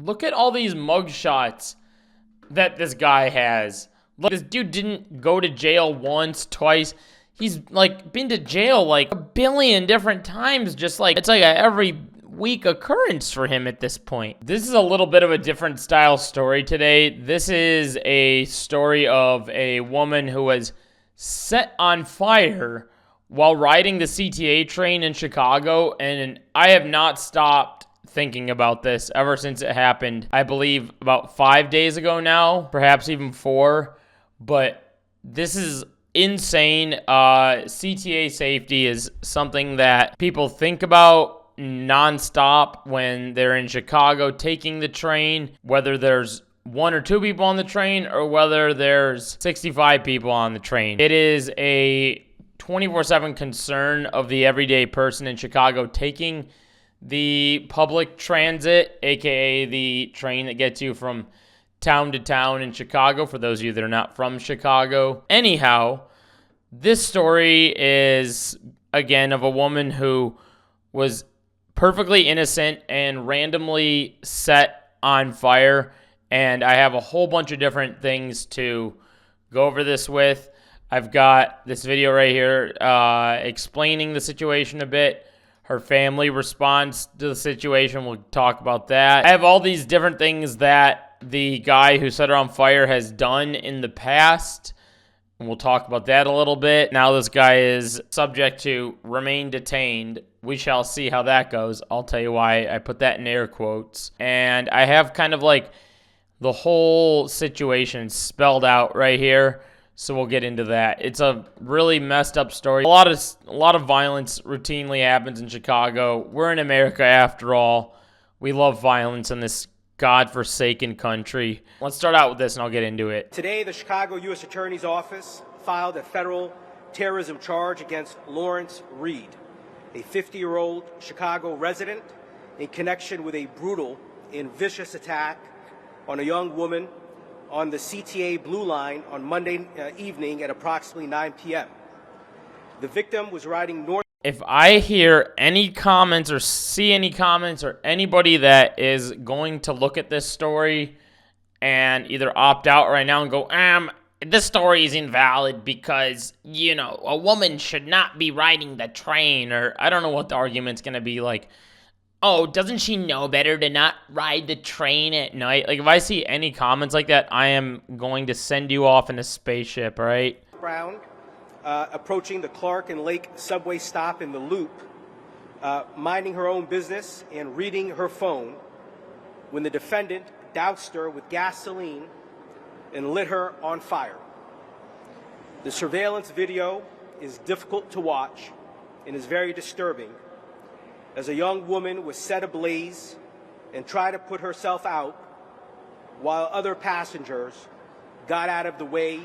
look at all these mugshots that this guy has. Look, this dude didn't go to jail once, twice. He's like been to jail like a billion different times. Just like, it's like a every week occurrence for him at this point. This is a little bit of a different style story today. This is a story of a woman who was set on fire while riding the CTA train in Chicago, and I have not stopped thinking about this ever since it happened. I believe about 5 days ago now, perhaps even 4, but this is insane. CTA safety is something that people think about nonstop when they're in Chicago taking the train, whether there's 1 or 2 people on the train or whether there's 65 people on the train. It is a 24/7 concern of the everyday person in Chicago taking the public transit, aka the train that gets you from town to town in Chicago, for those of you that are not from Chicago. Anyhow, this story is, again, of a woman who was perfectly innocent and randomly set on fire, and I have a whole bunch of different things to go over this with. I've got this video right here explaining the situation a bit. Her family response to the situation, we'll talk about that. I have all these different things that the guy who set her on fire has done in the past, and we'll talk about that a little bit. Now this guy is subject to remain detained. We shall see how that goes. I'll tell you why I put that in air quotes. And I have kind of like the whole situation spelled out right here. So we'll get into that. It's a really messed up story. A lot of violence routinely happens in Chicago. We're in America after all. We love violence in this godforsaken country. Let's start out with this and I'll get into it. Today, the Chicago U.S. Attorney's Office filed a federal terrorism charge against Lawrence Reed, a 50-year-old Chicago resident, in connection with a brutal and vicious attack on a young woman on the CTA Blue Line on Monday evening at approximately 9 p.m. The victim was riding north. If I hear any comments or see any comments or anybody that is going to look at this story and either opt out right now and go, this story is invalid because, you know, a woman should not be riding the train, or I don't know what the argument's going to be, like, oh, doesn't she know better to not ride the train at night? Like, if I see any comments like that, I am going to send you off in a spaceship, all right? Brown, approaching the Clark and Lake subway stop in the Loop, minding her own business and reading her phone, when the defendant doused her with gasoline and lit her on fire. The surveillance video is difficult to watch and is very disturbing, as a young woman was set ablaze and tried to put herself out while other passengers got out of the way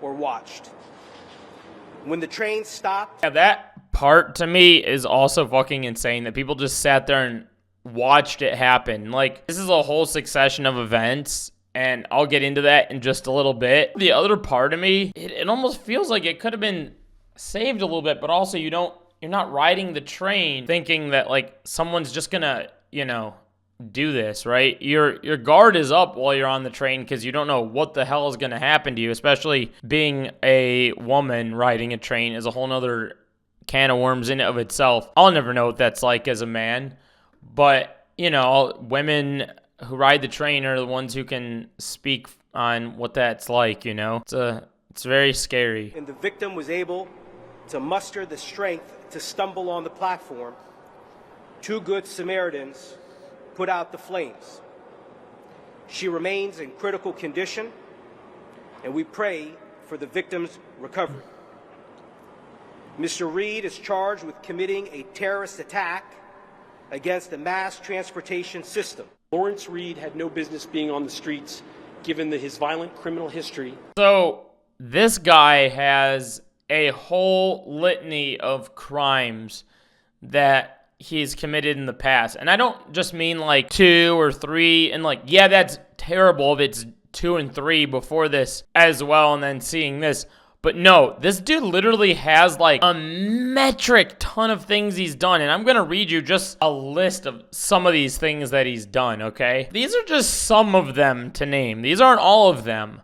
or watched. When the train stopped... Yeah, that part to me is also fucking insane, that people just sat there and watched it happen. Like, this is a whole succession of events, and I'll get into that in just a little bit. The other part of me, it almost feels like it could have been saved a little bit, but also you're not riding the train thinking that, like, someone's just gonna, you know, do this, right? Your guard is up while you're on the train because you don't know what the hell is gonna happen to you, especially being a woman riding a train is a whole nother can of worms in and of itself. I'll never know what that's like as a man, but, you know, women who ride the train are the ones who can speak on what that's like, you know? It's very scary. And the victim was able to muster the strength to stumble on the platform. 2 good Samaritans put out the flames. She remains in critical condition, and we pray for the victim's recovery. Mr. Reed is charged with committing a terrorist attack against the mass transportation system. Lawrence Reed had no business being on the streets, given his violent criminal history. So this guy has a whole litany of crimes that he's committed in the past. And I don't just mean like 2 or 3 and like, yeah, that's terrible if it's 2 and 3 before this as well and then seeing this. But no, this dude literally has like a metric ton of things he's done. And I'm going to read you just a list of some of these things that he's done, okay? These are just some of them to name. These aren't all of them.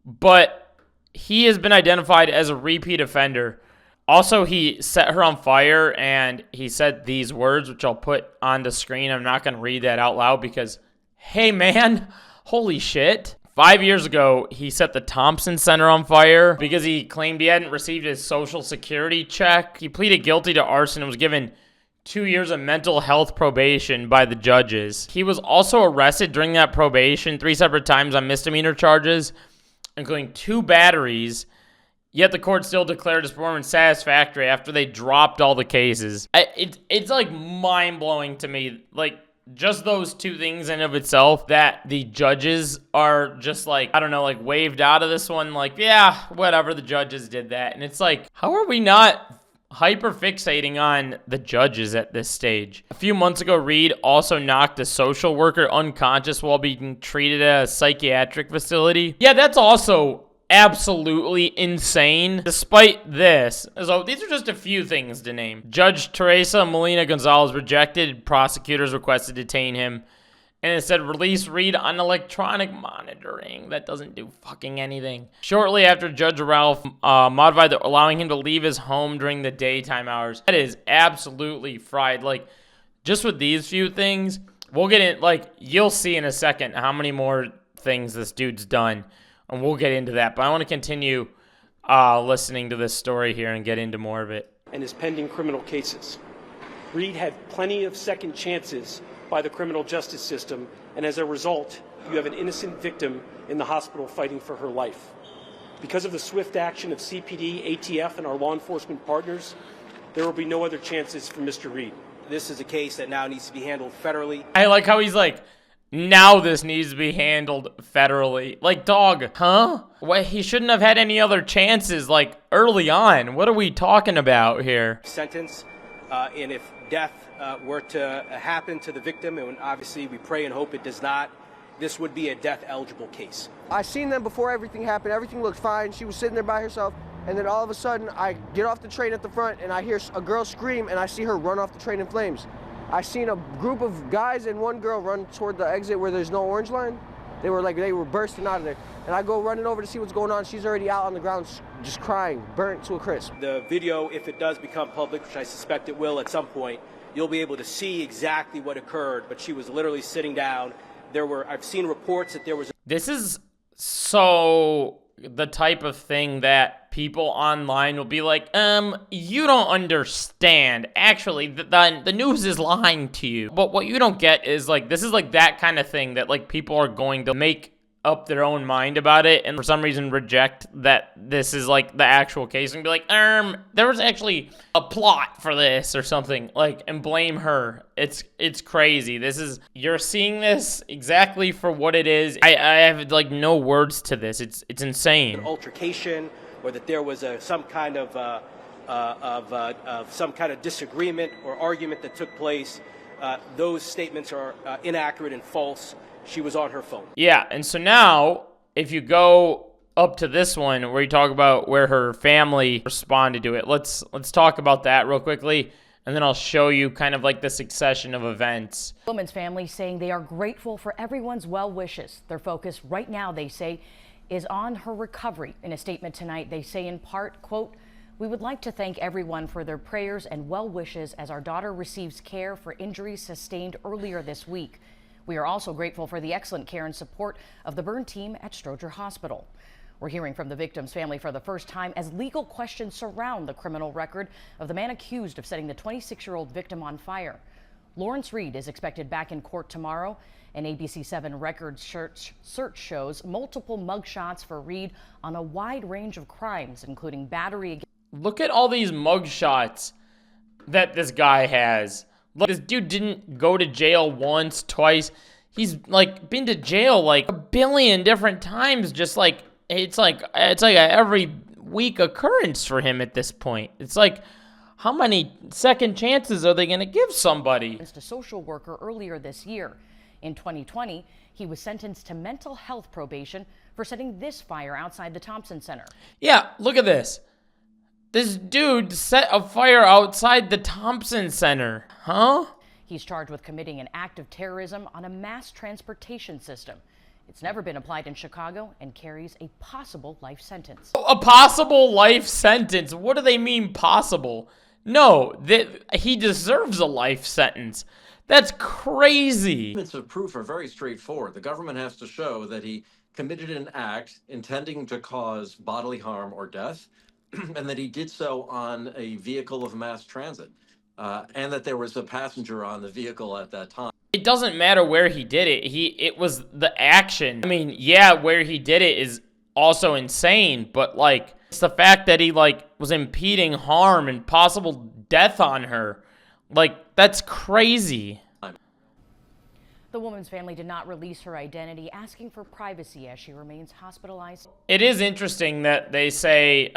But he has been identified as a repeat offender. Also, he set her on fire, and he said these words, which I'll put on the screen. I'm not going to read that out loud because, hey, man, holy shit. 5 years ago, he set the Thompson Center on fire because he claimed he hadn't received his Social Security check. He pleaded guilty to arson and was given 2 years of mental health probation by the judges. He was also arrested during that probation 3 separate times on misdemeanor charges, including 2 batteries. Yet the court still declared his performance satisfactory after they dropped all the cases. It's like mind-blowing to me, like just those 2 things in of itself, that the judges are just like, I don't know, like waved out of this one, like, yeah, whatever, the judges did that. And it's like, how are we not hyper fixating on the judges at this stage? A few months ago, Reed also knocked a social worker unconscious while being treated at a psychiatric facility. Yeah, that's also absolutely insane. Despite this, so these are just a few things to name. Judge Teresa Molina Gonzalez rejected prosecutors' request to detain him and instead release Reed on electronic monitoring. That doesn't do fucking anything. Shortly after, Judge Ralph modified allowing him to leave his home during the daytime hours. That is absolutely fried. Like, just with these few things, we'll get in, like, you'll see in a second how many more things this dude's done. And we'll get into that. But I want to continue listening to this story here and get into more of it. And his pending criminal cases. Reed had plenty of second chances by the criminal justice system, and as a result, you have an innocent victim in the hospital fighting for her life. Because of the swift action of CPD, ATF, and our law enforcement partners, there will be no other chances for Mr. Reed. This is a case that now needs to be handled federally. I like how he's like, now this needs to be handled federally. Like, dog, huh? What, he shouldn't have had any other chances, like, early on. What are we talking about here? Sentence, and if death were to happen to the victim, and obviously we pray and hope it does not, this would be a death-eligible case. I seen them before everything happened. Everything looked fine. She was sitting there by herself, and then all of a sudden, I get off the train at the front, and I hear a girl scream, and I see her run off the train in flames. I seen a group of guys and one girl run toward the exit where there's no orange line. They were bursting out of there. And I go running over to see what's going on. She's already out on the ground just crying, burnt to a crisp. The video, if it does become public, which I suspect it will at some point, you'll be able to see exactly what occurred. But she was literally sitting down. I've seen reports that there was... This is so the type of thing that people online will be like, you don't understand. Actually, the news is lying to you. But what you don't get is, like, this is like that kind of thing that, like, people are going to make up their own mind about it and for some reason reject that this is like the actual case and be like, there was actually a plot for this or something, like, and blame her. It's crazy. You're seeing this exactly for what it is. I have like no words to this. It's insane. An altercation, or that there was some kind of disagreement or argument that took place. Those statements are inaccurate and false. She was on her phone. Yeah, and so now, if you go up to this one where you talk about where her family responded to it, let's talk about that real quickly, and then I'll show you kind of like the succession of events. The woman's family saying they are grateful for everyone's well wishes. Their focus right now, they say, is on her recovery. In a statement tonight, they say in part, quote, "We would like to thank everyone for their prayers and well wishes as our daughter receives care for injuries sustained earlier this week. We are also grateful for the excellent care and support of the burn team at Stroger Hospital." We're hearing from the victim's family for the first time as legal questions surround the criminal record of the man accused of setting the 26-year-old victim on fire. Lawrence Reed is expected back in court tomorrow. An ABC7 record search shows multiple mugshots for Reed on a wide range of crimes, including battery. Look at all these mugshots that this guy has. Look, this dude didn't go to jail once, twice. He's like been to jail like a billion different times. Just like it's like a every week occurrence for him at this point. It's like, how many second chances are they going to give somebody? A social worker earlier this year. In 2020, he was sentenced to mental health probation for setting this fire outside the Thompson Center. Yeah, look at this. This dude set a fire outside the Thompson Center. Huh? He's charged with committing an act of terrorism on a mass transportation system. It's never been applied in Chicago and carries a possible life sentence. A possible life sentence? What do they mean possible? No, he deserves a life sentence. That's crazy. Elements of proof are very straightforward. The government has to show that he committed an act intending to cause bodily harm or death, and that he did so on a vehicle of mass transit, and that there was a passenger on the vehicle at that time. It doesn't matter where he did it. It was the action. I mean, yeah, where he did it is also insane, but like, it's the fact that he like was impeding harm and possible death on her. Like, that's crazy. The woman's family did not release her identity, asking for privacy as she remains hospitalized. It is interesting that they say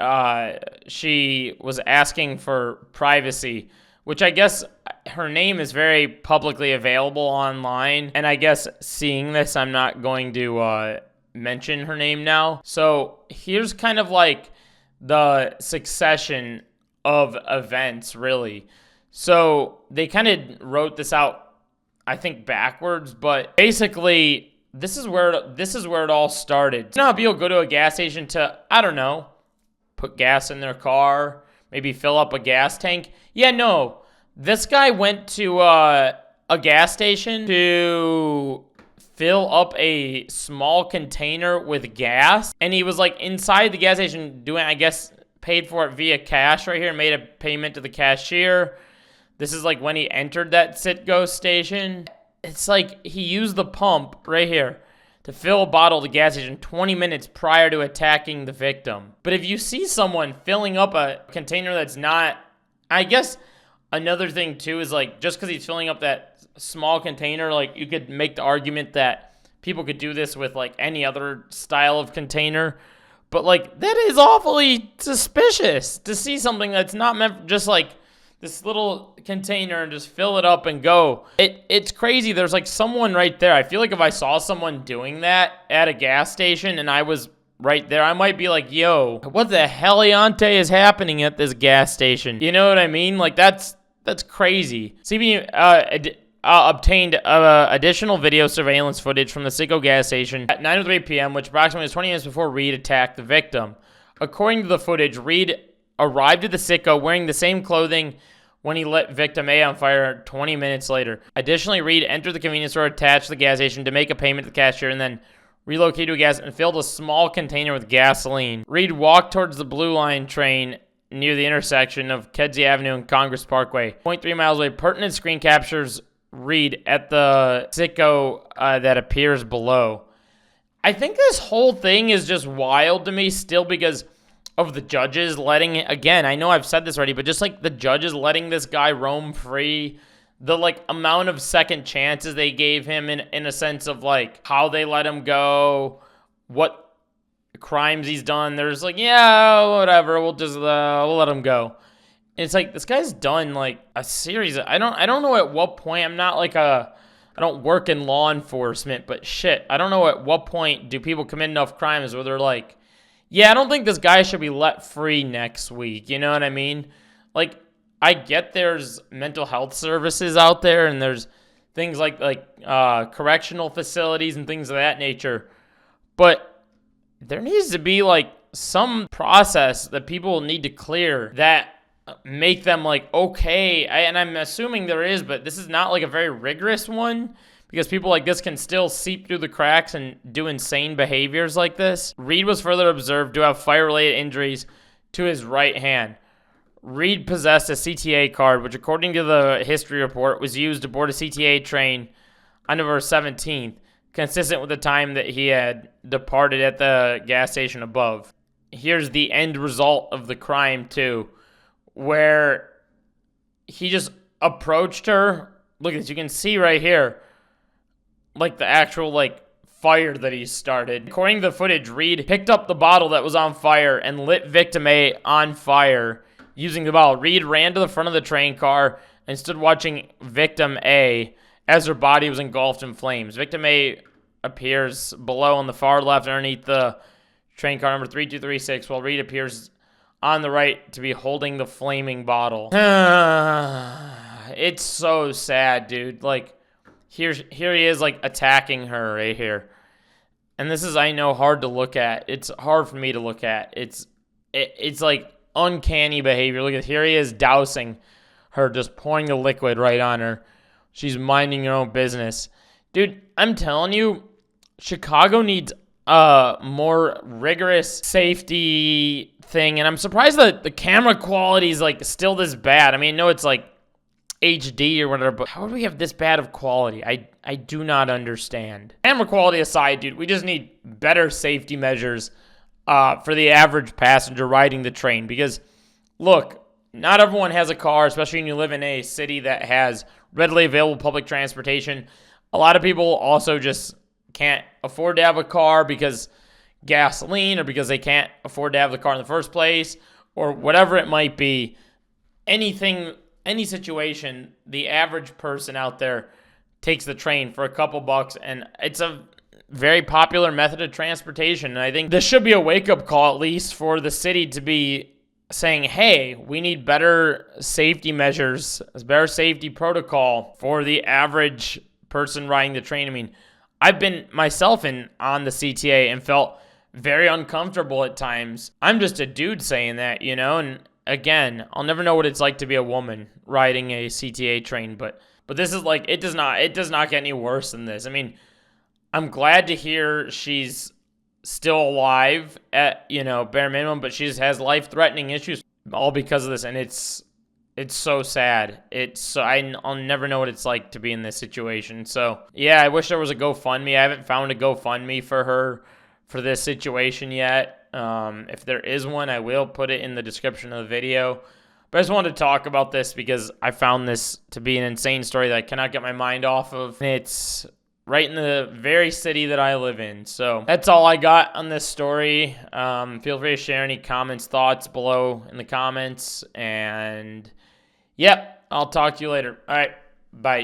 she was asking for privacy, which I guess her name is very publicly available online. And I guess seeing this, I'm not going to mention her name now. So here's kind of like the succession of events, really. So they kind of wrote this out, I think, backwards, but basically this is where it all started. You know how people go to a gas station to, I don't know, put gas in their car, maybe fill up a gas tank? Yeah, no. This guy went to a gas station to fill up a small container with gas, and he was like inside the gas station doing, I guess, paid for it via cash right here, made a payment to the cashier. This is like when he entered that Citgo station. It's like he used the pump right here to fill a bottle at the gas station 20 minutes prior to attacking the victim. But if you see someone filling up a container that's not, I guess another thing too is like, just because he's filling up that small container, like you could make the argument that people could do this with like any other style of container. But like, that is awfully suspicious to see something that's not meant for just like this little container and just fill it up and go. It's crazy. There's like someone right there. I feel like if I saw someone doing that at a gas station and I was right there, I might be like, yo, what the heliante is happening at this gas station? You know what I mean? Like, that's crazy. CBP obtained additional video surveillance footage from the Citgo gas station at 9:03 p.m., which approximately was 20 minutes before Reed attacked the victim. According to the footage, Reed arrived at the Citgo wearing the same clothing when he lit victim A on fire 20 minutes later. Additionally, Reed entered the convenience store attached to the gas station to make a payment to the cashier and then relocated to a gas and filled a small container with gasoline. Reed walked towards the Blue Line train near the intersection of Kedzie Avenue and Congress Parkway. 0.3 miles away, pertinent screen captures Reed at the Citgo that appears below. I think this whole thing is just wild to me still because of the judges letting it, again, I know I've said this already, but just like the judges letting this guy roam free, the like amount of second chances they gave him in a sense of like how they let him go, what crimes he's done. There's like, yeah, whatever, we'll let him go. And it's like, this guy's done like a series. I don't know at what point. I'm not like I don't work in law enforcement, but shit, I don't know at what point do people commit enough crimes where they're like, yeah, I don't think this guy should be let free next week. You know what I mean? Like, I get there's mental health services out there and there's things like correctional facilities and things of that nature. But there needs to be like some process that people need to clear that make them like, okay. And I'm assuming there is, but this is not like a very rigorous one, because people like this can still seep through the cracks and do insane behaviors like this. Reed was further observed to have fire-related injuries to his right hand. Reed possessed a CTA card, which according to the history report was used aboard a CTA train on November 17th, consistent with the time that he had departed at the gas station above. Here's the end result of the crime too, where he just approached her. Look at this, you can see right here, like the actual like fire that he started. According to the footage, Reed picked up the bottle that was on fire and lit victim A on fire using the bottle. Reed ran to the front of the train car and stood watching victim A as her body was engulfed in flames. Victim A appears below on the far left underneath the train car number 3236, while Reed appears on the right to be holding the flaming bottle. It's so sad, dude. Like, here he is, like, attacking her right here. And this is, I know, hard to look at. It's hard for me to look at. It's like uncanny behavior. Look at, here he is dousing her, just pouring the liquid right on her. She's minding her own business. Dude, I'm telling you, Chicago needs a more rigorous safety thing. And I'm surprised that the camera quality is, like, still this bad. I mean, I know it's, like, HD or whatever, but how do we have this bad of quality? I do not understand. Camera quality aside, dude, we just need better safety measures for the average passenger riding the train. Because, look, not everyone has a car, especially when you live in a city that has readily available public transportation. A lot of people also just can't afford to have a car because gasoline, or because they can't afford to have the car in the first place, or whatever it might be. Anything, any situation, the average person out there takes the train for a couple bucks, and it's a very popular method of transportation. And I think this should be a wake-up call, at least for the city, to be saying, hey, we need better safety measures, better safety protocol for the average person riding the train. I mean, I've been myself on the CTA and felt very uncomfortable at times. I'm just a dude saying that, you know, and again, I'll never know what it's like to be a woman riding a CTA train, but this is like, it does not get any worse than this. I mean, I'm glad to hear she's still alive at, you know, bare minimum, but she just has life-threatening issues all because of this, and it's so sad. I'll never know what it's like to be in this situation. So, yeah, I wish there was a GoFundMe. I haven't found a GoFundMe for her for this situation yet. If there is one, I will put it in the description of the video. But I just wanted to talk about this because I found this to be an insane story that I cannot get my mind off of. It's right in the very city that I live in. So that's all I got on this story. Feel free to share any comments, thoughts below in the comments. And, yep, I'll talk to you later. All right, bye.